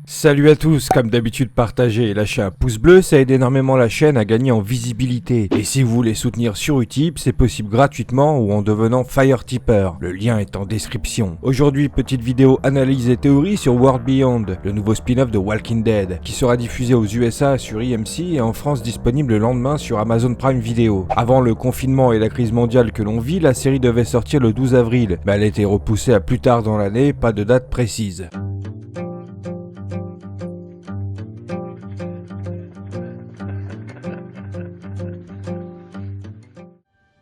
Salut à tous, comme d'habitude partagez et lâchez un pouce bleu, ça aide énormément la chaîne à gagner en visibilité. Et si vous voulez soutenir sur Utip, c'est possible gratuitement ou en devenant Fire Tipper. Le lien est en description. Aujourd'hui, petite vidéo analyse et théorie sur World Beyond, le nouveau spin-off de Walking Dead, qui sera diffusé aux USA sur EMC et en France disponible le lendemain sur Amazon Prime Video. Avant le confinement et la crise mondiale que l'on vit, la série devait sortir le 12 avril, mais elle a été repoussée à plus tard dans l'année, pas de date précise.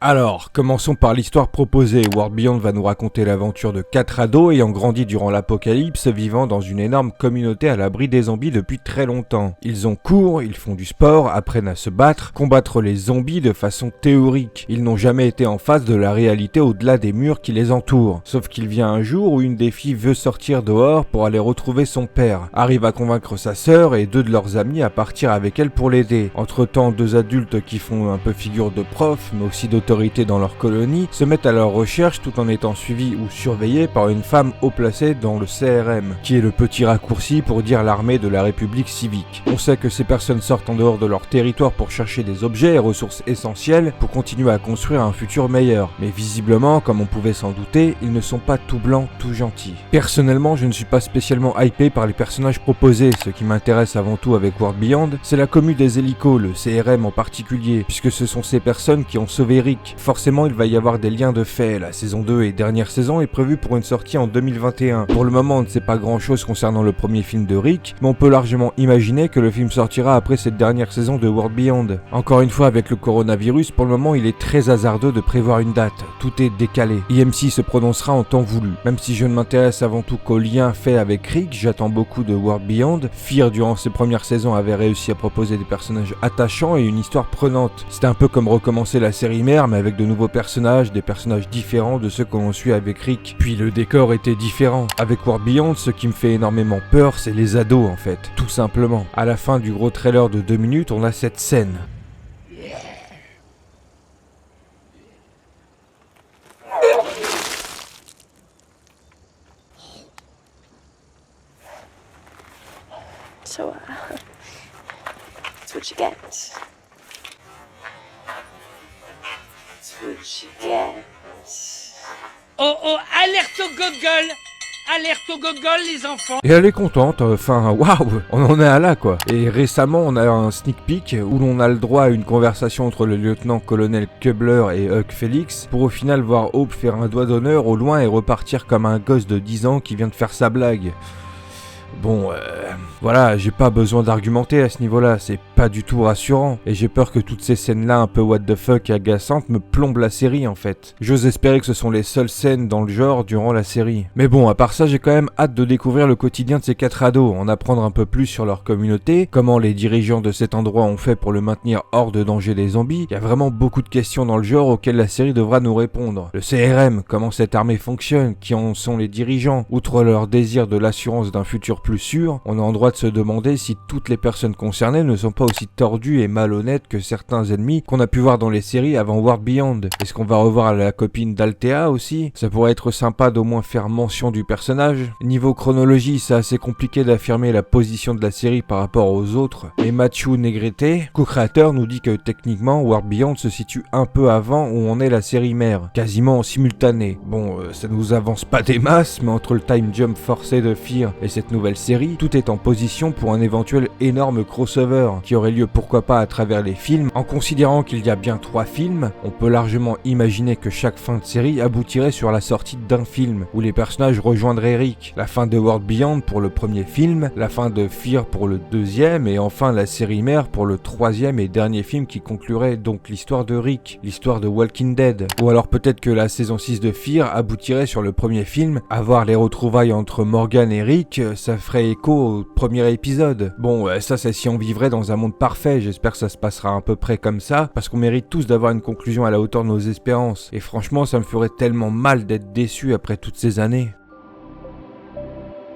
Alors, commençons par l'histoire proposée. World Beyond va nous raconter l'aventure de 4 ados ayant grandi durant l'apocalypse, vivant dans une énorme communauté à l'abri des zombies depuis très longtemps. Ils ont cours, ils font du sport, apprennent à se battre, combattre les zombies de façon théorique. Ils n'ont jamais été en face de la réalité au-delà des murs qui les entourent. Sauf qu'il vient un jour où une des filles veut sortir dehors pour aller retrouver son père, arrive à convaincre sa sœur et 2 de leurs amis à partir avec elle pour l'aider. Entre-temps, 2 adultes qui font un peu figure de prof, mais aussi d'autorité dans leur colonie, se mettent à leur recherche tout en étant suivis ou surveillés par une femme haut placée dans le CRM, qui est le petit raccourci pour dire l'armée de la République civique. On sait que ces personnes sortent en dehors de leur territoire pour chercher des objets et ressources essentielles pour continuer à construire un futur meilleur. Mais visiblement, comme on pouvait s'en douter, ils ne sont pas tout blancs, tout gentils. Personnellement, je ne suis pas spécialement hypé par les personnages proposés. Ce qui m'intéresse avant tout avec World Beyond, c'est la commu des hélicos, le CRM en particulier, puisque ce sont ces personnes qui ont sauvé Rick. Forcément, il va y avoir des liens de fait. La saison 2 et dernière saison est prévue pour une sortie en 2021. Pour le moment, on ne sait pas grand chose concernant le premier film de Rick, mais on peut largement imaginer que le film sortira après cette dernière saison de World Beyond. Encore une fois, avec le coronavirus, pour le moment, il est très hasardeux de prévoir une date. Tout est décalé. EMC se prononcera en temps voulu. Même si je ne m'intéresse avant tout qu'aux liens faits avec Rick, j'attends beaucoup de World Beyond. Fear, durant ses premières saisons, avait réussi à proposer des personnages attachants et une histoire prenante. C'était un peu comme recommencer la série mère, mais avec de nouveaux personnages, des personnages différents de ceux que l'on suit avec Rick. Puis le décor était différent. Avec World Beyond, ce qui me fait énormément peur, c'est les ados en fait, tout simplement. À la fin du gros trailer de 2 minutes, on a cette scène. So, that's what you get. Oh oh, alerte au gogol! Alerte au gogol, les enfants! Et elle est contente, enfin waouh, on en est à là quoi. Et récemment on a un sneak peek où l'on a le droit à une conversation entre le lieutenant-colonel Kubler et Huck Felix pour au final voir Hope faire un doigt d'honneur au loin et repartir comme un gosse de 10 ans qui vient de faire sa blague. Bon, voilà, j'ai pas besoin d'argumenter à ce niveau-là, c'est pas du tout rassurant. Et j'ai peur que toutes ces scènes-là un peu what the fuck et agaçantes me plombent la série en fait. J'ose espérer que ce sont les seules scènes dans le genre durant la série. Mais bon, à part ça, j'ai quand même hâte de découvrir le quotidien de ces 4 ados, en apprendre un peu plus sur leur communauté, comment les dirigeants de cet endroit ont fait pour le maintenir hors de danger des zombies. Il y a vraiment beaucoup de questions dans le genre auxquelles la série devra nous répondre. Le CRM, comment cette armée fonctionne, qui en sont les dirigeants, outre leur désir de l'assurance d'un futur plus sûr, on a en droit de se demander si toutes les personnes concernées ne sont pas aussi tordues et malhonnêtes que certains ennemis qu'on a pu voir dans les séries avant World Beyond. Est-ce qu'on va revoir la copine d'Althea aussi? Ça pourrait être sympa d'au moins faire mention du personnage. Niveau chronologie, c'est assez compliqué d'affirmer la position de la série par rapport aux autres. Et Matthew Negrete, co-créateur, nous dit que techniquement World Beyond se situe un peu avant où on est la série mère, quasiment en simultané. Bon, ça nous avance pas des masses, mais entre le time jump forcé de Fear et cette nouvelle série, tout est en position pour un éventuel énorme crossover qui aurait lieu pourquoi pas à travers les films. En considérant qu'il y a bien 3 films, on peut largement imaginer que chaque fin de série aboutirait sur la sortie d'un film où les personnages rejoindraient Rick. La fin de World Beyond pour le premier film, la fin de Fear pour le deuxième et enfin la série mère pour le 3e et dernier film qui conclurait donc l'histoire de Rick, l'histoire de Walking Dead. Ou alors peut-être que la saison 6 de Fear aboutirait sur le premier film, à voir les retrouvailles entre Morgan et Rick, ça ferait écho au premier épisode. Bon, ça c'est si on vivrait dans un monde parfait, j'espère que ça se passera à peu près comme ça, parce qu'on mérite tous d'avoir une conclusion à la hauteur de nos espérances. Et franchement, ça me ferait tellement mal d'être déçu après toutes ces années.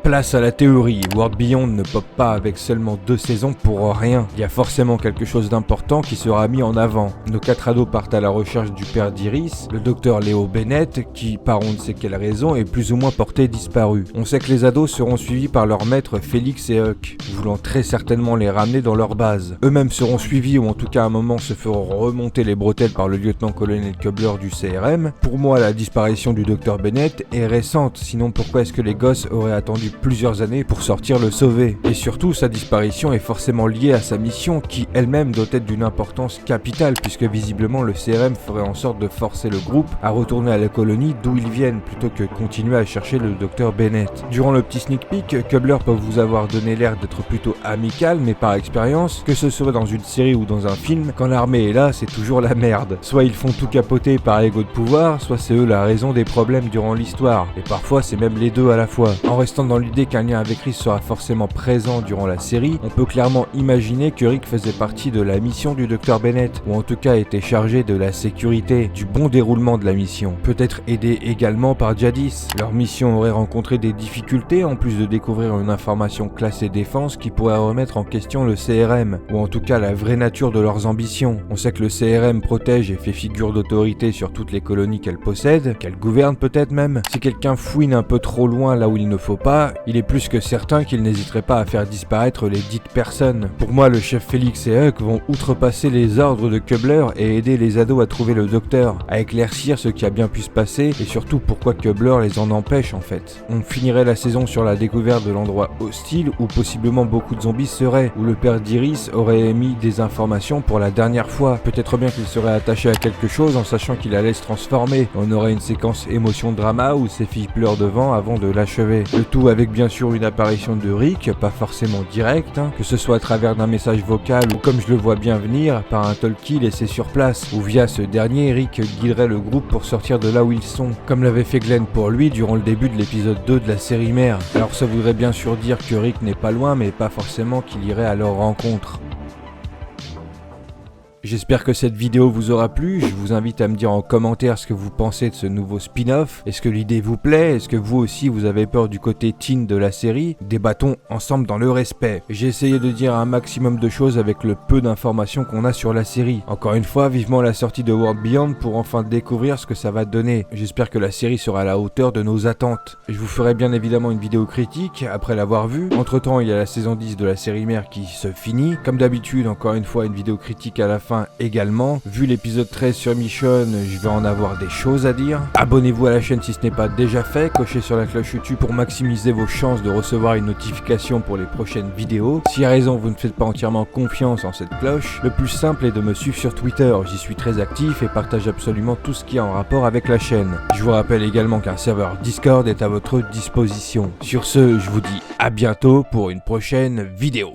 Place à la théorie, World Beyond ne pop pas avec seulement 2 saisons pour rien. Il y a forcément quelque chose d'important qui sera mis en avant. Nos 4 ados partent à la recherche du père d'Iris, le docteur Léo Bennett, qui, par on ne sait quelle raison, est plus ou moins porté disparu. On sait que les ados seront suivis par leur maître Félix et Huck, voulant très certainement les ramener dans leur base. Eux-mêmes seront suivis ou en tout cas à un moment se feront remonter les bretelles par le lieutenant-colonel Kubler du CRM. Pour moi, la disparition du docteur Bennett est récente, sinon pourquoi est-ce que les gosses auraient attendu plusieurs années pour sortir le sauver? Et surtout, sa disparition est forcément liée à sa mission qui elle-même doit être d'une importance capitale puisque visiblement le CRM ferait en sorte de forcer le groupe à retourner à la colonie d'où ils viennent plutôt que continuer à chercher le docteur Bennett. Durant le petit sneak peek, Kubler peut vous avoir donné l'air d'être plutôt amical, mais par expérience, que ce soit dans une série ou dans un film, quand l'armée est là, c'est toujours la merde. Soit ils font tout capoter par ego de pouvoir, soit c'est eux la raison des problèmes durant l'histoire, et parfois c'est même les deux à la fois. En restant dans l'idée qu'un lien avec Rick sera forcément présent durant la série, on peut clairement imaginer que Rick faisait partie de la mission du docteur Bennett, ou en tout cas était chargé de la sécurité, du bon déroulement de la mission. Peut-être aidé également par Jadis. Leur mission aurait rencontré des difficultés en plus de découvrir une information classée défense qui pourrait remettre en question le CRM, ou en tout cas la vraie nature de leurs ambitions. On sait que le CRM protège et fait figure d'autorité sur toutes les colonies qu'elle possède, qu'elle gouverne peut-être même. Si quelqu'un fouine un peu trop loin là où il ne faut pas, il est plus que certain qu'il n'hésiterait pas à faire disparaître les dites personnes. Pour moi, le chef Félix et Huck vont outrepasser les ordres de Kubler et aider les ados à trouver le docteur, à éclaircir ce qui a bien pu se passer et surtout pourquoi Kubler les en empêche en fait. On finirait la saison sur la découverte de l'endroit hostile où possiblement beaucoup de zombies seraient, où le père d'Iris aurait émis des informations pour la dernière fois. Peut-être bien qu'il serait attaché à quelque chose en sachant qu'il allait se transformer. On aurait une séquence émotion-drama où ses filles pleurent devant avant de l'achever. Le tout avec bien sûr une apparition de Rick, pas forcément directe, que ce soit à travers d'un message vocal ou comme je le vois bien venir, par un talkie laissé sur place, ou via ce dernier, Rick guiderait le groupe pour sortir de là où ils sont, comme l'avait fait Glenn pour lui durant le début de l'épisode 2 de la série mère. Alors ça voudrait bien sûr dire que Rick n'est pas loin, mais pas forcément qu'il irait à leur rencontre. J'espère que cette vidéo vous aura plu, je vous invite à me dire en commentaire ce que vous pensez de ce nouveau spin-off. Est-ce que l'idée vous plaît? Est-ce que vous aussi vous avez peur du côté teen de la série? Débattons ensemble dans le respect. J'ai essayé de dire un maximum de choses avec le peu d'informations qu'on a sur la série. Encore une fois, vivement la sortie de World Beyond pour enfin découvrir ce que ça va donner. J'espère que la série sera à la hauteur de nos attentes. Je vous ferai bien évidemment une vidéo critique après l'avoir vue. Entre temps, il y a la saison 10 de la série mère qui se finit. Comme d'habitude, encore une fois, une vidéo critique à la fin également. Vu l'épisode 13 sur Michonne, je vais en avoir des choses à dire. Abonnez-vous à la chaîne si ce n'est pas déjà fait, cochez sur la cloche YouTube pour maximiser vos chances de recevoir une notification pour les prochaines vidéos. Si à raison vous ne faites pas entièrement confiance en cette cloche, le plus simple est de me suivre sur Twitter, j'y suis très actif et partage absolument tout ce qui est en rapport avec la chaîne. Je vous rappelle également qu'un serveur Discord est à votre disposition. Sur ce, je vous dis à bientôt pour une prochaine vidéo.